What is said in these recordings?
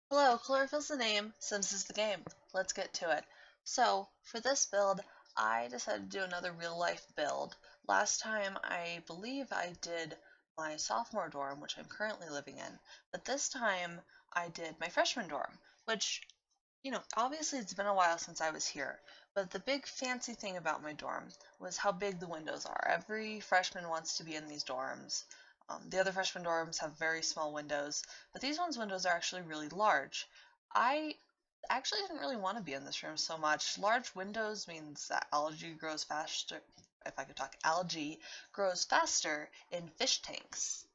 Hello, chlorophyll's the name, Sims is the game. Let's get to it. So, for this build, I decided to do another real life build. Last time, I believe I did my sophomore dorm, which I'm currently living in, but this time I did my freshman dorm, which, obviously it's been a while since I was here, but the big fancy thing about my dorm was how big the windows are. Every freshman wants to be in these dorms. The other freshman dorms have very small windows, but these ones' windows are actually really large. I actually didn't really want to be in this room so much. Large windows means that algae grows faster. If I could talk, algae grows faster in fish tanks.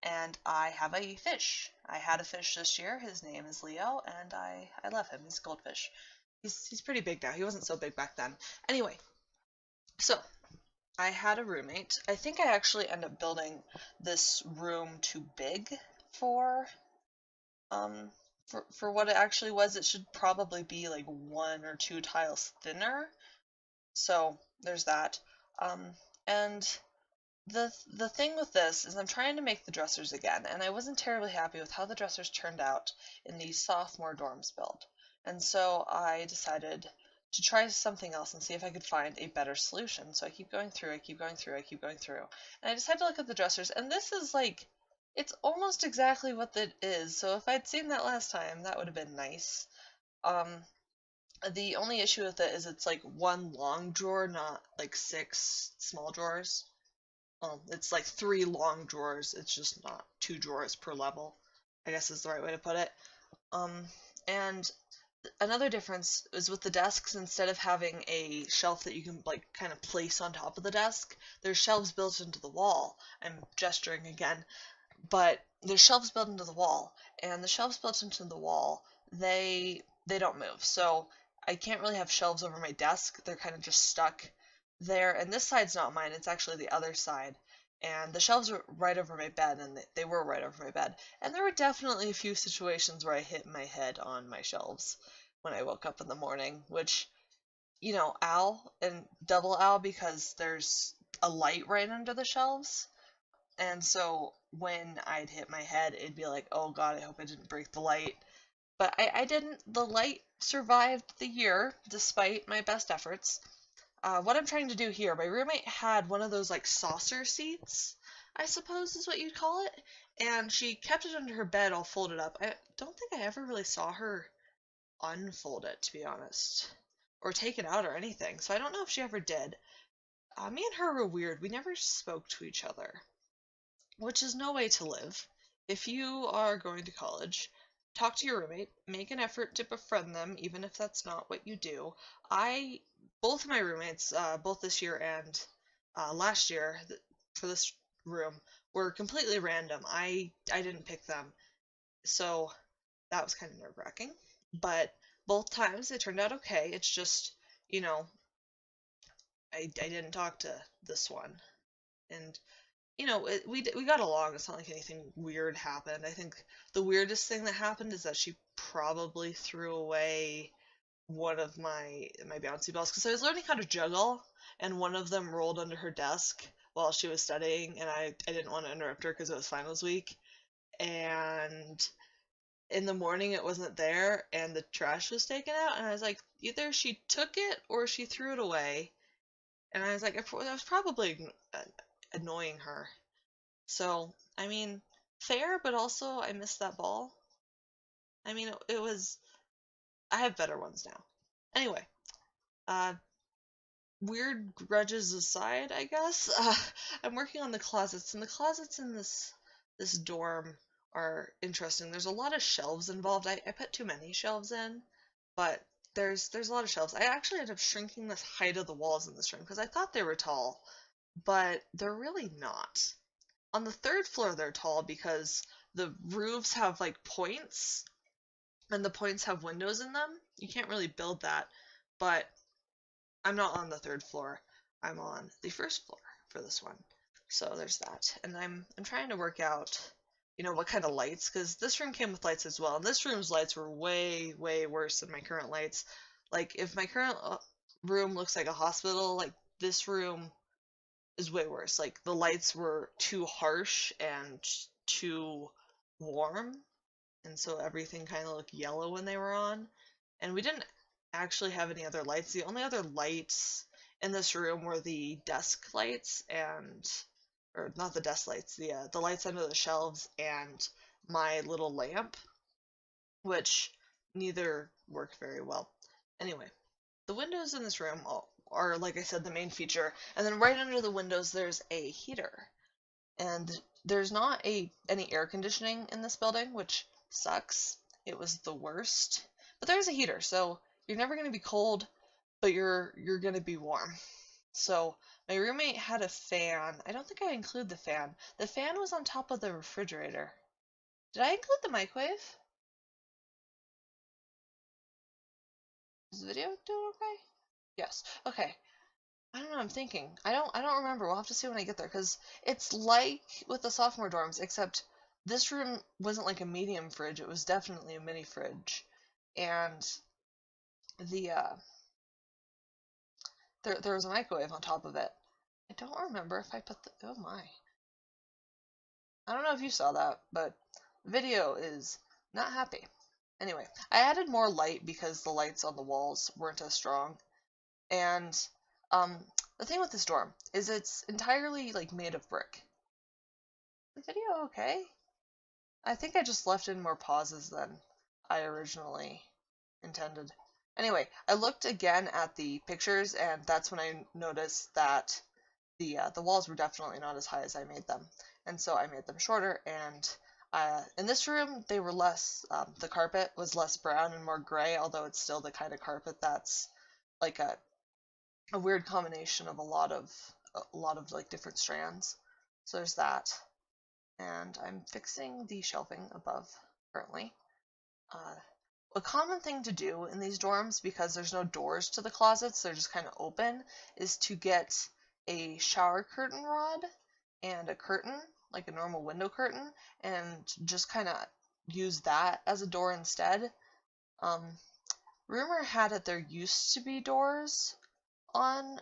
And I have a fish. I had a fish this year. His name is Leo, and I love him. He's a goldfish. He's pretty big now. He wasn't so big back then. Anyway, so I had a roommate. I think I actually ended up building this room too big for um for what it actually was. It should probably be like one or two tiles thinner. So there's that. Um and the thing with this is I'm trying to make the dressers again, and I wasn't terribly happy with how the dressers turned out in the sophomore dorms build. And so I decided to try something else and see if I could find a better solution. So I keep going through, I keep going through, I keep going through. And I decided to look at the dressers, and this is like, it's almost exactly what it is. So if I'd seen that last time, that would have been nice. Um, the only issue with it is it's like one long drawer, not like six small drawers. It's like three long drawers. It's just not two drawers per level, I guess is the right way to put it. Um, and another difference is with the desks, instead of having a shelf that you can like kind of place on top of the desk, there's shelves built into the wall. I'm gesturing again, but there's shelves built into the wall, and the shelves built into the wall, they don't move. So I can't really have shelves over my desk. They're kind of just stuck there. And this side's not mine, it's actually the other side. And the shelves are right over my bed, and they were right over my bed. And there were definitely a few situations where I hit my head on my shelves when I woke up in the morning, which, ow, and double ow because there's a light right under the shelves. And so when I'd hit my head, it'd be like, oh God, I hope I didn't break the light. But I didn't. The light survived the year despite my best efforts. What I'm trying to do here, my roommate had one of those like saucer seats, I suppose is what you'd call it, and she kept it under her bed all folded up. I don't think I ever really saw her unfold it, to be honest, or take it out or anything, so I don't know if she ever did. Me and her were weird. We never spoke to each other, which is no way to live. If you are going to college, talk to your roommate, make an effort to befriend them, even if that's not what you do. I, both of my roommates, both this year and last year for this room, were completely random. I didn't pick them, so that was kind of nerve-wracking. But both times it turned out okay. It's just, you know, I didn't talk to this one, and we got along. It's not like anything weird happened. I think the weirdest thing that happened is that she probably threw away one of my bouncy balls because I was learning how to juggle, and one of them rolled under her desk while she was studying, and I didn't want to interrupt her because it was finals week. And in the morning, it wasn't there, and the trash was taken out, and I was like, either she took it or she threw it away. And I was like, I was probably annoying her. So, I mean, fair, but also I missed that ball. I mean, it was. I have better ones now. Anyway, uh, weird grudges aside, I guess. I'm working on the closets, and the closets in this dorm are interesting. There's a lot of shelves involved. I put too many shelves in, but there's a lot of shelves. I actually ended up shrinking the height of the walls in this room because I thought they were tall, but they're really not. On the third floor, they're tall because the roofs have like points, and the points have windows in them. You can't really build that, but I'm not on the third floor. I'm on the first floor for this one. So there's that. And I'm trying to work out, what kind of lights, because this room came with lights as well. And this room's lights were way, way worse than my current lights. Like, if my current room looks like a hospital, like, this room is way worse. Like, the lights were too harsh and too warm, and so everything kind of looked yellow when they were on. And we didn't actually have any other lights. The only other lights in this room were the desk lights and, or not the desk lights, the lights under the shelves and my little lamp, which neither work very well. Anyway, the windows in this room are, like I said, the main feature, and then right under the windows there's a heater. And there's not any air conditioning in this building, which sucks. It was the worst. But there's a heater, so you're never going to be cold, but you're going to be warm. So my roommate had a fan. I don't think I include the fan. The fan was on top of the refrigerator. Did I include the microwave? Is the video doing okay? Yes. Okay. I don't know, I'm thinking. I don't remember. We'll have to see when I get there, because it's like with the sophomore dorms, except this room wasn't like a medium fridge, it was definitely a mini fridge. And the there was a microwave on top of it. I don't remember if I put the, oh my. I don't know if you saw that, but video is not happy. Anyway, I added more light because the lights on the walls weren't as strong. And um the thing with this dorm is it's entirely like made of brick. The video okay? I think I just left in more pauses than I originally intended. Anyway, I looked again at the pictures, and that's when I noticed that the walls were definitely not as high as I made them, and so I made them shorter. And in this room, they were less. The carpet was less brown and more gray, although it's still the kind of carpet that's like a weird combination of a lot of like different strands. So there's that. And I'm fixing the shelving above currently. Uh, a common thing to do in these dorms, because there's no doors to the closets, they're just kind of open, is to get a shower curtain rod and a curtain, like a normal window curtain, and just kind of use that as a door instead. Um, Rumor had it there used to be doors on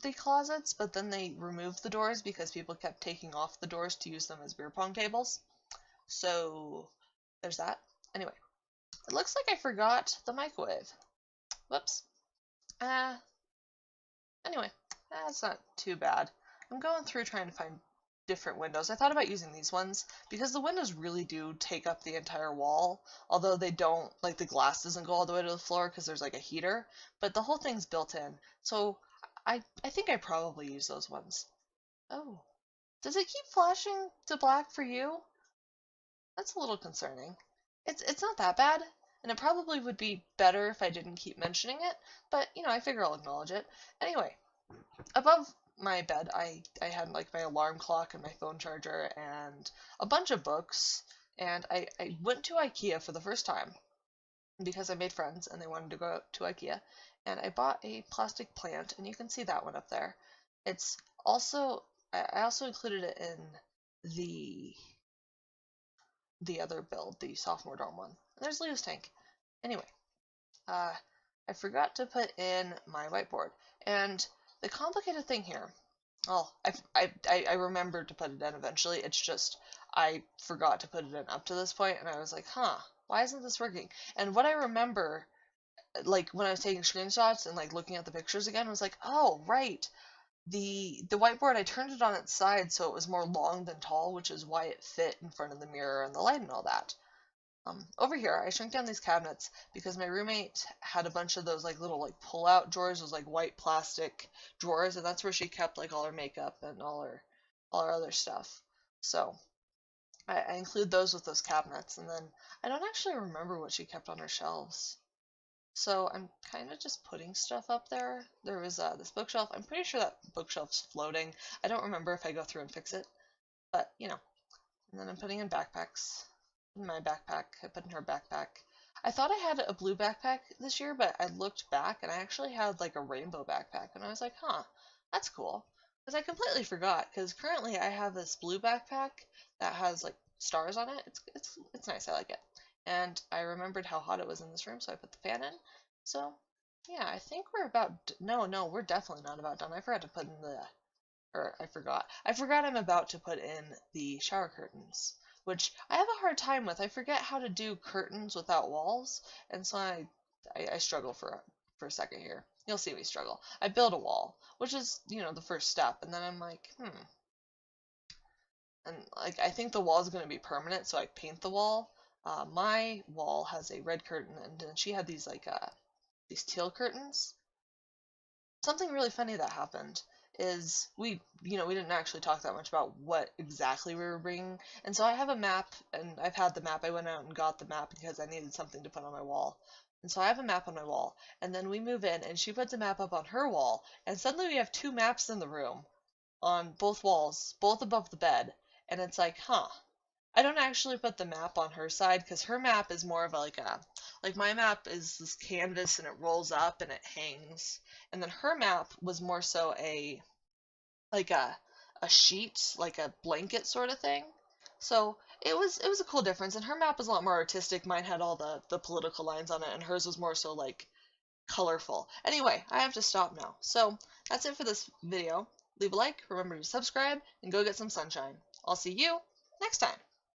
the closets, but then they removed the doors because people kept taking off the doors to use them as beer pong tables. So there's that. Anyway, it looks like I forgot the microwave. Whoops. Uh, anyway, that's not too bad. I'm going through trying to find different windows. I thought about using these ones because the windows really do take up the entire wall, although they don't, like the glass doesn't go all the way to the floor because there's like a heater, but the whole thing's built in. So I think I probably use those ones. Oh, does it keep flashing to black for you? That's a little concerning. It's not that bad, and it probably would be better if I didn't keep mentioning it, but I figure I'll acknowledge it. Anyway, above my bed I had like my alarm clock and my phone charger and a bunch of books, and I went to IKEA for the first time because I made friends and they wanted to go to IKEA, and I bought a plastic plant, and you can see that one up there. It's also I also included it in the other build, the sophomore dorm one. And there's Leo's tank. Anyway, I forgot to put in my whiteboard, and the complicated thing here. Well, I remembered to put it in eventually. It's just I forgot to put it in up to this point, and I was like, huh, why isn't this working? And what I remember, like when I was taking screenshots and like looking at the pictures again, was like, oh right, the whiteboard, I turned it on its side so it was more long than tall, which is why it fit in front of the mirror and the light and all that. Over here, I shrunk down these cabinets because my roommate had a bunch of those like little like pull-out drawers, those like white plastic drawers, and that's where she kept like all her makeup and all her other stuff. So I include those with those cabinets, and then I don't actually remember what she kept on her shelves. So I'm kind of just putting stuff up there. There was this bookshelf. I'm pretty sure that bookshelf's floating. I don't remember if I go through and fix it, but And then I'm putting in backpacks. In my backpack, I put in her backpack. I thought I had a blue backpack this year, but I looked back and I actually had like a rainbow backpack, and I was like, huh, that's cool. Because I completely forgot. Because currently I have this blue backpack that has like stars on it. It's nice. I like it. And I remembered how hot it was in this room, so I put the fan in. So yeah, I think we're about. No, we're definitely not about done. I forgot to put in the. Or I forgot. I forgot I'm about to put in the shower curtains. which I have a hard time with. I forget how to do curtains without walls, and so I struggle for a second here. You'll see me struggle. I build a wall, which is, the first step, and then I'm like, and like I think the wall is going to be permanent, so I paint the wall. My wall has a red curtain, and then she had these teal curtains. Something really funny that happened is we didn't actually talk that much about what exactly we were bringing, and so I have a map, and I've had the map. I went out and got the map because I needed something to put on my wall. And so I have a map on my wall, and then we move in, and she puts a map up on her wall, and suddenly we have two maps in the room on both walls, both above the bed, and it's like, huh. I don't actually put the map on her side because her map is more of like my map is this canvas and it rolls up and it hangs, and then her map was more so like a sheet, like a blanket sort of thing. So it was a cool difference, and her map was a lot more artistic. Mine had all the political lines on it, and hers was more so like colorful. Anyway, I have to stop now. So that's it for this video. Leave a like, remember to subscribe, and go get some sunshine. I'll see you next time.